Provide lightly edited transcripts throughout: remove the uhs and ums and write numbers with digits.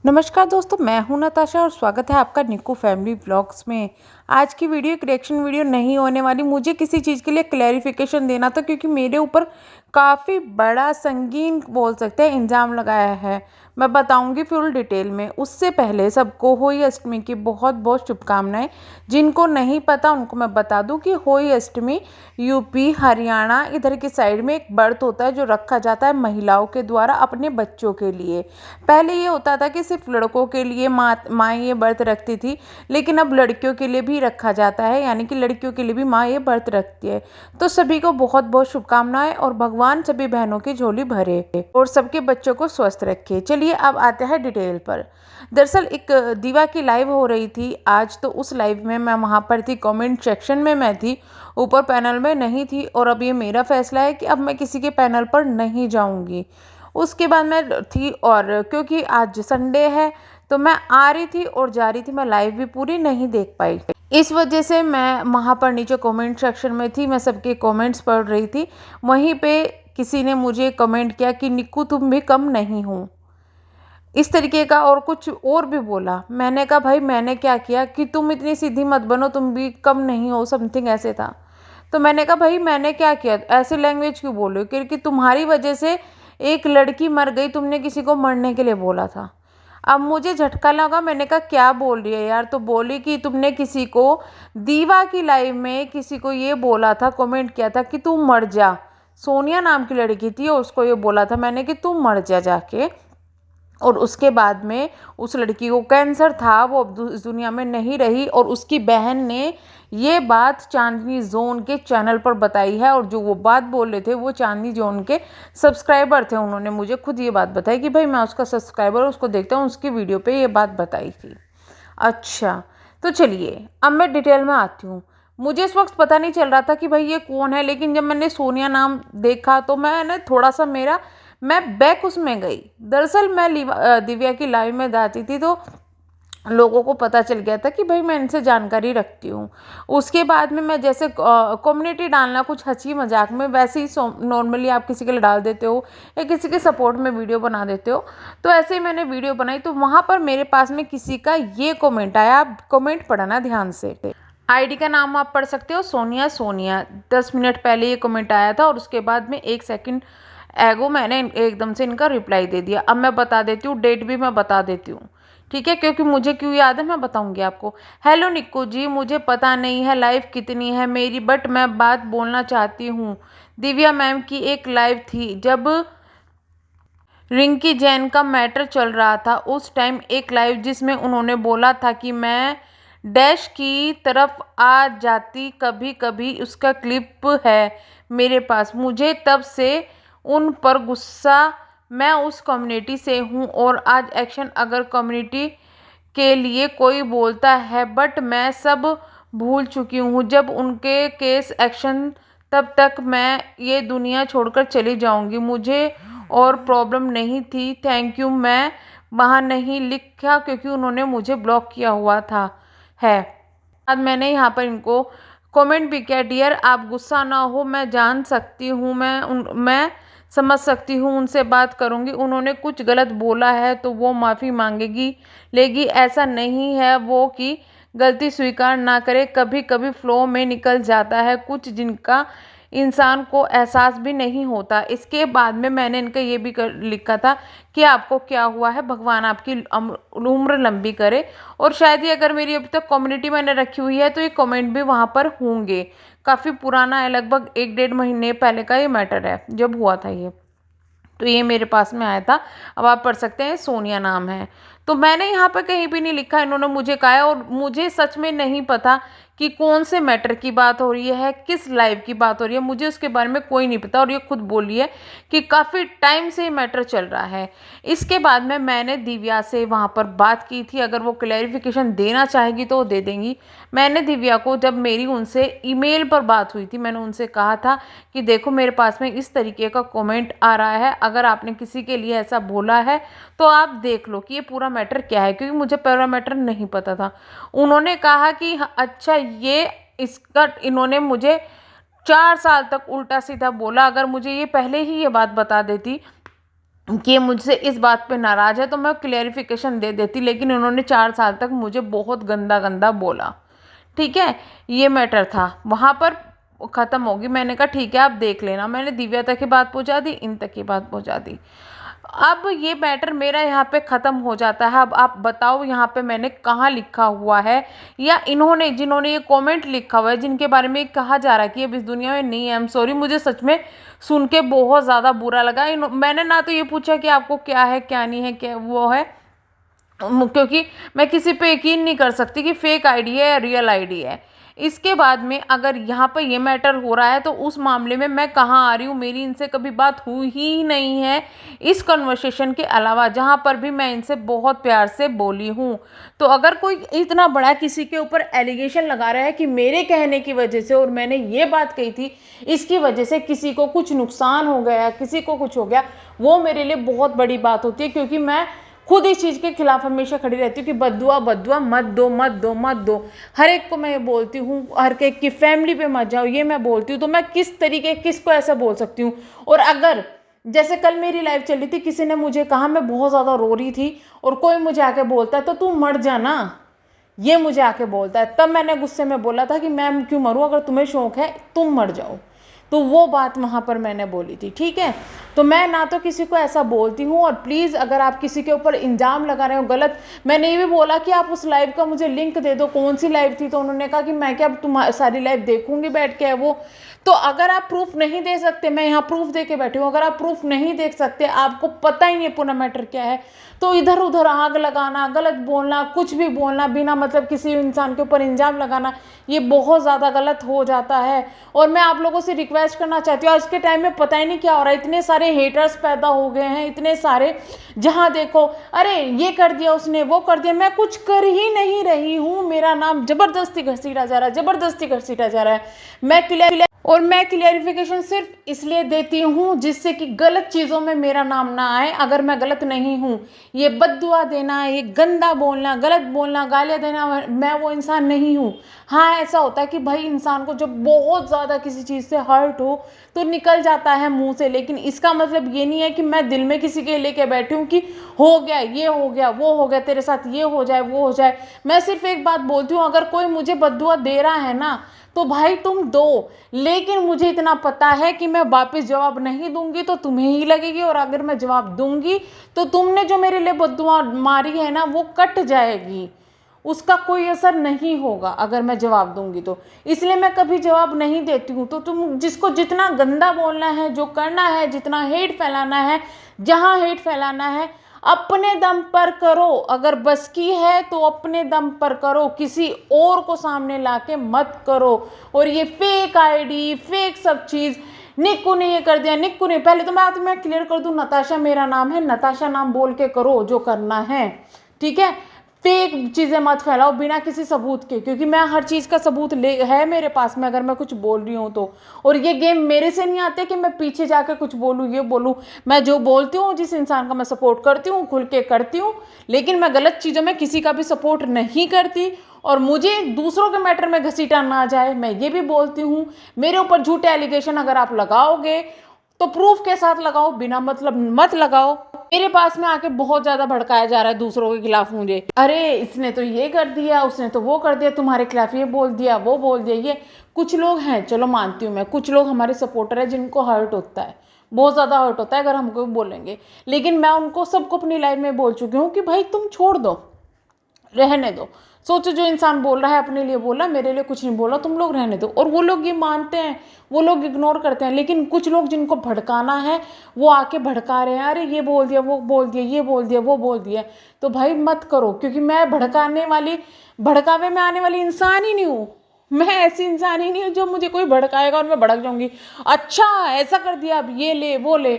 नमस्कार दोस्तों, मैं हूं नताशा और स्वागत है आपका निक्कू फैमिली व्लॉग्स में। आज की वीडियो एक रिएक्शन वीडियो नहीं होने वाली। मुझे किसी चीज़ के लिए क्लैरिफिकेशन देना था क्योंकि मेरे ऊपर काफ़ी बड़ा संगीन बोल सकते हैं इल्ज़ाम लगाया है। मैं बताऊंगी फुल डिटेल में। उससे पहले सबको होली अष्टमी की बहुत बहुत शुभकामनाएं। जिनको नहीं पता उनको मैं बता दूं कि होली अष्टमी यूपी हरियाणा इधर की साइड में एक व्रत होता है जो रखा जाता है महिलाओं के द्वारा अपने बच्चों के लिए। पहले ये होता था कि सिर्फ लड़कों के लिए माँ ये व्रत रखती थी, लेकिन अब लड़कियों के लिए भी रखा जाता है, यानी कि लड़कियों के लिए भी माँ ये व्रत रखती है। तो सभी को बहुत बहुत शुभकामनाएं और भगवान सभी बहनों की झोली भरे और सबके बच्चों को स्वस्थ रखे। चलिए अब आते हैं डिटेल पर। दरअसल एक दीवा की लाइव हो रही थी आज, तो उस लाइव में मैं वहाँ पर थी, कमेंट सेक्शन में मैं थी, ऊपर पैनल में नहीं थी। और अब ये मेरा फैसला है कि अब मैं किसी के पैनल पर नहीं जाऊँगी। उसके बाद मैं थी, और क्योंकि आज संडे है तो मैं आ रही थी और जा रही थी, मैं लाइव भी पूरी नहीं देख पाई। इस वजह से मैं वहाँ पर नीचे कमेंट सेक्शन में थी, मैं सबके कमेंट्स पढ़ रही थी। वहीं पे किसी ने मुझे कमेंट किया कि निक्कू तुम भी कम नहीं हो, इस तरीके का और कुछ और भी बोला। मैंने कहा भाई मैंने क्या किया कि तुम इतनी सीधी मत बनो, तुम भी कम नहीं हो, समथिंग ऐसे था। तो मैंने कहा भाई मैंने क्या किया, ऐसे लैंग्वेज क्यों बोल रहे हो, क्योंकि तुम्हारी वजह से एक लड़की मर गई, तुमने किसी को मरने के लिए बोला था। अब मुझे झटका लगा, मैंने कहा क्या बोल रही है यार। तो बोली कि तुमने किसी को दीवा की लाइव में किसी को ये बोला था, कमेंट किया था कि तू मर जा। सोनिया नाम की लड़की थी और उसको ये बोला था मैंने कि तू मर जा जाके। और उसके बाद में उस लड़की को कैंसर था, वो अब इस दुनिया में नहीं रही। और उसकी बहन ने ये बात चांदनी जोन के चैनल पर बताई है, और जो वो बात बोल रहे थे वो चांदनी जोन के सब्सक्राइबर थे। उन्होंने मुझे खुद ये बात बताई कि भाई मैं उसका सब्सक्राइबर, उसको देखता हूँ, उसकी वीडियो पे ये बात बताई थी। अच्छा, तो चलिए अब मैं डिटेल में आती हूँ। मुझे इस वक्त पता नहीं चल रहा था कि भाई ये कौन है, लेकिन जब मैंने सोनिया नाम देखा तो मैंने थोड़ा सा मैं बैक उसमें गई। दरअसल मैं दिव्या की लाइव में जाती थी तो लोगों को पता चल गया था कि भाई मैं इनसे जानकारी रखती हूँ। उसके बाद में मैं जैसे कम्युनिटी डालना कुछ हंसी मजाक में, वैसे ही नॉर्मली आप किसी के लिए डाल देते हो या किसी के सपोर्ट में वीडियो बना देते हो, तो ऐसे ही मैंने वीडियो बनाई। तो वहाँ पर मेरे पास में किसी का ये कमेंट आया, आप कमेंट पढ़ना ध्यान से। आईडी का नाम आप पढ़ सकते हो, सोनिया सोनिया। 10 मिनट पहले ये कमेंट आया था और उसके बाद में 1 सेकंड एगो मैंने एकदम से इनका रिप्लाई दे दिया। अब मैं बता देती हूँ, डेट भी मैं बता देती हूँ, ठीक है, क्योंकि मुझे क्यों याद है मैं बताऊंगी आपको। हेलो निक्कू जी, मुझे पता नहीं है लाइव कितनी है मेरी, बट मैं बात बोलना चाहती हूँ। दिव्या मैम की एक लाइव थी जब रिंकी जैन का मैटर चल रहा था, उस टाइम एक लाइव जिसमें उन्होंने बोला था कि मैं डैश की तरफ आ जाती कभी कभी, उसका क्लिप है मेरे पास। मुझे तब से उन पर गुस्सा, मैं उस कम्युनिटी से हूँ और आज एक्शन अगर कम्युनिटी के लिए कोई बोलता है, बट मैं सब भूल चुकी हूँ जब उनके केस एक्शन, तब तक मैं ये दुनिया छोड़कर चली जाऊंगी। मुझे और प्रॉब्लम नहीं थी, थैंक यू। मैं वहाँ नहीं लिखा क्योंकि उन्होंने मुझे ब्लॉक किया हुआ था है। बाद मैंने यहाँ पर इनको कमेंट भी किया, डियर आप गुस्सा ना हो, मैं जान सकती हूँ, मैं समझ सकती हूँ, उनसे बात करूँगी। उन्होंने कुछ गलत बोला है तो वो माफ़ी मांगेगी लेगी, ऐसा नहीं है वो कि गलती स्वीकार ना करे। कभी कभी फ्लो में निकल जाता है कुछ जिनका इंसान को एहसास भी नहीं होता। इसके बाद में मैंने इनका ये भी लिखा था कि आपको क्या हुआ है, भगवान आपकी उम्र लंबी करे। और शायद ये अगर मेरी अभी तक कम्युनिटी मैंने रखी हुई है तो ये कमेंट भी वहाँ पर होंगे। काफ़ी पुराना है, लगभग 1 डेढ़ महीने पहले का ये मैटर है जब हुआ था ये। तो ये मेरे पास में आया था। अब आप पढ़ सकते हैं, सोनिया नाम है। तो मैंने यहाँ पर कहीं भी नहीं लिखा, इन्होंने मुझे कहा है। और मुझे सच में नहीं पता कि कौन से मैटर की बात हो रही है, किस लाइव की बात हो रही है, मुझे उसके बारे में कोई नहीं पता। और ये खुद बोली है कि काफ़ी टाइम से ये मैटर चल रहा है। इसके बाद में मैंने दिव्या से वहाँ पर बात की थी, अगर वो क्लैरिफिकेशन देना चाहेगी तो वो दे देंगी। मैंने दिव्या को, जब मेरी उनसे ईमेल पर बात हुई थी, मैंने उनसे कहा था कि देखो मेरे पास में इस तरीके का कमेंट आ रहा है, अगर आपने किसी के लिए ऐसा बोला है तो आप देख लो कि ये पूरा मैटर क्या है, क्योंकि मुझे पूरा मैटर नहीं पता था। उन्होंने कहा कि अच्छा ये इसका, इन्होंने मुझे 4 साल तक उल्टा सीधा बोला। अगर मुझे ये पहले ही ये बात बता देती कि ये मुझसे इस बात पे नाराज़ है तो मैं क्लेरिफिकेशन दे देती, लेकिन उन्होंने 4 साल तक मुझे बहुत गंदा गंदा बोला। ठीक है, ये मैटर था, वहाँ पर ख़त्म होगी। मैंने कहा ठीक है आप देख लेना। मैंने दिव्या तक की बात पहुँचा दी, इन तक की बात पहुँचा दी। अब ये मैटर मेरा यहाँ पे ख़त्म हो जाता है। अब आप बताओ यहाँ पे मैंने कहाँ लिखा हुआ है, या इन्होंने जिन्होंने ये कमेंट लिखा हुआ है, जिनके बारे में कहा जा रहा है कि अब इस दुनिया में नहीं है। आई एम सॉरी, मुझे सच में सुन के बहुत ज़्यादा बुरा लगा। मैंने ना तो ये पूछा कि आपको क्या है क्या नहीं है, क्या वो है, क्योंकि मैं किसी पे यकीन नहीं कर सकती कि फेक आईडी है या रियल आईडी है। इसके बाद में अगर यहाँ पर ये मैटर हो रहा है तो उस मामले में मैं कहाँ आ रही हूँ, मेरी इनसे कभी बात हुई ही नहीं है इस कन्वर्सेशन के अलावा, जहाँ पर भी मैं इनसे बहुत प्यार से बोली हूँ। तो अगर कोई इतना बड़ा किसी के ऊपर एलिगेशन लगा रहा है कि मेरे कहने की वजह से और मैंने ये बात कही थी इसकी वजह से किसी को कुछ नुकसान हो गया, किसी को कुछ हो गया, वो मेरे लिए बहुत बड़ी बात होती है। क्योंकि मैं खुद इस चीज़ के खिलाफ हमेशा खड़ी रहती हूँ कि बद्दुआ बद्दुआ मत दो मत दो मत दो। हर एक को मैं ये बोलती हूँ, हर एक की फैमिली पे मत जाओ, ये मैं बोलती हूँ। तो मैं किस तरीके किसको ऐसा बोल सकती हूँ। और अगर जैसे कल मेरी लाइफ चली थी, किसी ने मुझे कहा, मैं बहुत ज़्यादा रो रही थी और कोई मुझे आके बोलता है तो तू मर जाना, ये मुझे आके बोलता है, तब मैंने गुस्से में बोला था कि मैं क्यों मरूँ, अगर तुम्हें शौक है तुम मर जाओ। तो वो बात वहाँ पर मैंने बोली थी। ठीक है, तो मैं ना तो किसी को ऐसा बोलती हूँ, और प्लीज़ अगर आप किसी के ऊपर इल्ज़ाम लगा रहे हो गलत, मैंने ये भी बोला कि आप उस लाइव का मुझे लिंक दे दो, कौन सी लाइव थी। तो उन्होंने कहा कि मैं क्या तुम्हारी सारी लाइव देखूंगी बैठ के, है वो। तो अगर आप प्रूफ नहीं दे सकते, मैं यहाँ प्रूफ दे के बैठी हूँ, अगर आप प्रूफ नहीं देख सकते, आपको पता ही नहीं पूरा मैटर क्या है, तो इधर उधर आग लगाना, गलत बोलना, कुछ भी बोलना, बिना मतलब किसी इंसान के ऊपर इल्ज़ाम लगाना, ये बहुत ज़्यादा गलत हो जाता है। और मैं आप लोगों से रिक्वेस्ट करना चाहती हूँ, आज के टाइम में पता ही नहीं क्या हो रहा है, इतने सारे हेटर्स पैदा हो गए हैं, इतने सारे, जहाँ देखो अरे ये कर दिया उसने, वो कर दिया। मैं कुछ कर ही नहीं रही हूँ, मेरा नाम ज़बरदस्ती घसीटा जा रहा है, ज़बरदस्ती घसीटा जा रहा है। मैं क्लियरिफिकेशन सिर्फ इसलिए देती हूँ जिससे कि गलत चीज़ों में मेरा नाम ना आए। अगर मैं गलत नहीं हूँ, ये बद्दुआ देना, ये गंदा बोलना, गलत बोलना, गालियाँ देना, मैं वो इंसान नहीं हूँ। हाँ, ऐसा होता है कि भाई इंसान को जब बहुत ज़्यादा किसी चीज़ से हर्ट हो तो निकल जाता है मुंह से, लेकिन इसका मतलब ये नहीं है कि मैं दिल में किसी के लेके बैठी हूँ कि हो गया, ये हो गया, वो हो गया, तेरे साथ ये हो जाए, वो हो जाए। मैं सिर्फ एक बात बोलती हूँ, अगर कोई मुझे बद्दुआ दे रहा है ना तो भाई तुम दो, लेकिन मुझे इतना पता है कि मैं वापस जवाब नहीं दूंगी तो तुम्हें ही लगेगी, और अगर मैं जवाब दूंगी तो तुमने जो मेरे लिए बद्दुआ मारी है ना वो कट जाएगी, उसका कोई असर नहीं होगा अगर मैं जवाब दूंगी तो। इसलिए मैं कभी जवाब नहीं देती हूँ। तो तुम जिसको जितना गंदा बोलना है, जो करना है, जितना हेट फैलाना है, जहाँ हेट फैलाना है, अपने दम पर करो। अगर बस की है तो अपने दम पर करो, किसी और को सामने लाके मत करो। और ये फेक आईडी, फेक सब चीज़, निक्कू ने ये कर दिया, निक्कू ने, पहले तो मैं क्लियर कर दूं, नताशा मेरा नाम है, नताशा नाम बोल के करो जो करना है। ठीक है, फेक चीज़ें मत फैलाओ बिना किसी सबूत के, क्योंकि मैं हर चीज़ का सबूत है मेरे पास में अगर मैं कुछ बोल रही हूँ तो। और ये गेम मेरे से नहीं आते कि मैं पीछे जाकर कुछ बोलूँ, ये बोलूँ। मैं जो बोलती हूँ, जिस इंसान का मैं सपोर्ट करती हूँ, खुल के करती हूँ, लेकिन मैं गलत चीज़ों में किसी का भी सपोर्ट नहीं करती। और मुझे दूसरों के मैटर में घसीटा ना जाए, मैं ये भी बोलती हूँ। मेरे ऊपर झूठे एलिगेशन अगर आप लगाओगे तो प्रूफ के साथ लगाओ, बिना मतलब मत लगाओ। मेरे पास में आके बहुत ज्यादा भड़काया जा रहा है दूसरों के खिलाफ मुझे, अरे इसने तो ये कर दिया, उसने तो वो कर दिया, तुम्हारे खिलाफ ये बोल दिया, वो बोल दिया। ये कुछ लोग हैं, चलो मानती हूँ मैं, कुछ लोग हमारे सपोर्टर है जिनको हर्ट होता है, बहुत ज़्यादा हर्ट होता है अगर हमको बोलेंगे, लेकिन मैं उनको सबको अपनी लाइफ में बोल चुकी हूँ कि भाई तुम छोड़ दो, रहने दो। सोचो जो इंसान बोल रहा है अपने लिए बोला, मेरे लिए कुछ नहीं बोला, तुम लोग रहने दो। और वो लोग ये मानते हैं, वो लोग इग्नोर करते हैं। लेकिन कुछ लोग जिनको भड़काना है वो आके भड़का रहे हैं, अरे ये बोल दिया, वो बोल दिया, ये बोल दिया, वो बोल दिया। तो भाई मत करो, क्योंकि मैं भड़कावे में आने वाली इंसान ही नहीं हूँ। मैं ऐसी इंसान ही नहीं हूँ जो मुझे कोई भड़काएगा और मैं भड़क जाऊंगी, अच्छा ऐसा कर दिया, अब ये ले वो ले।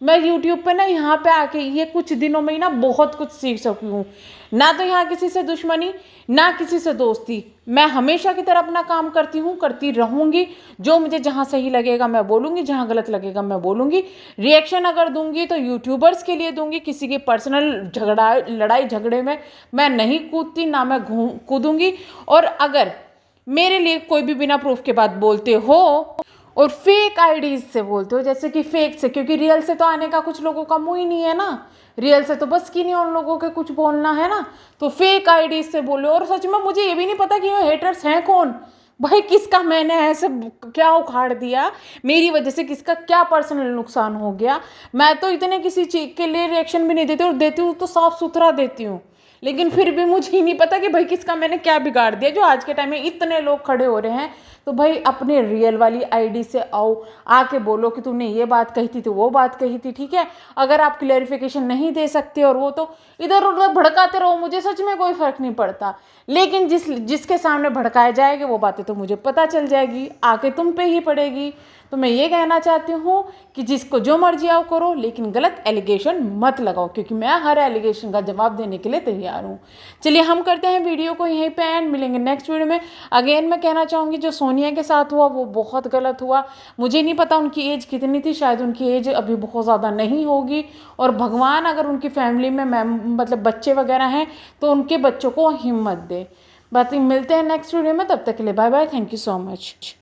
मैं YouTube पे ना, यहाँ पे आके ये कुछ दिनों में ही ना बहुत कुछ सीख चुकी हूँ। ना तो यहाँ किसी से दुश्मनी, ना किसी से दोस्ती। मैं हमेशा की तरह अपना काम करती हूँ, करती रहूँगी। जो मुझे जहाँ सही लगेगा मैं बोलूँगी, जहाँ गलत लगेगा मैं बोलूँगी। रिएक्शन अगर दूंगी तो यूट्यूबर्स के लिए दूंगी, किसी की पर्सनल लड़ाई झगड़े में मैं नहीं कूदती, ना मैं कूदूँगी। और अगर मेरे लिए कोई भी बिना प्रूफ के बात बोलते हो और फेक आईडीज से बोलते हो, जैसे कि फेक से, क्योंकि रियल से तो आने का कुछ लोगों का मुंह ही नहीं है ना, रियल से तो बस की नहीं उन लोगों के कुछ बोलना है ना, तो फेक आईडीज से बोलो। और सच में मुझे ये भी नहीं पता कि ये हेटर्स हैं कौन भाई, किसका मैंने ऐसे क्या उखाड़ दिया, मेरी वजह से किसका क्या पर्सनल नुकसान हो गया। मैं तो इतने किसी चीज़ के लिए रिएक्शन भी नहीं देती, और देती हूँ तो साफ सुथरा देती हूँ, लेकिन फिर भी मुझे ही नहीं पता कि भाई किसका मैंने क्या बिगाड़ दिया जो आज के टाइम में इतने लोग खड़े हो रहे हैं। तो भाई अपने रियल वाली आईडी से आओ, आके बोलो कि तुमने ये बात कही थी तो वो बात कही थी, ठीक है। अगर आप क्लेरिफिकेशन नहीं दे सकते और वो तो इधर उधर भड़काते रहो, मुझे सच में कोई फर्क नहीं पड़ता, लेकिन जिसके सामने भड़काए जाएंगे वो बातें तो मुझे पता चल जाएगी, आके तुम पे ही पड़ेगी। तो मैं ये कहना चाहती हूँ कि जिसको जो मर्जी आओ करो, लेकिन गलत एलिगेशन मत लगाओ, क्योंकि मैं हर एलिगेशन का जवाब देने के लिए तैयार हूँ। चलिए हम करते हैं वीडियो को यहीं पे एंड, मिलेंगे नेक्स्ट वीडियो में। अगेन मैं कहना चाहूँगी जो सोनिया के साथ हुआ वो बहुत गलत हुआ। मुझे नहीं पता उनकी एज कितनी थी, शायद उनकी एज अभी बहुत ज़्यादा नहीं होगी, और भगवान अगर उनकी फैमिली में मतलब बच्चे वगैरह हैं तो उनके बच्चों को हिम्मत दे। बाकी मिलते हैं नेक्स्ट वीडियो में, तब तक के लिए bye bye, thank you so much.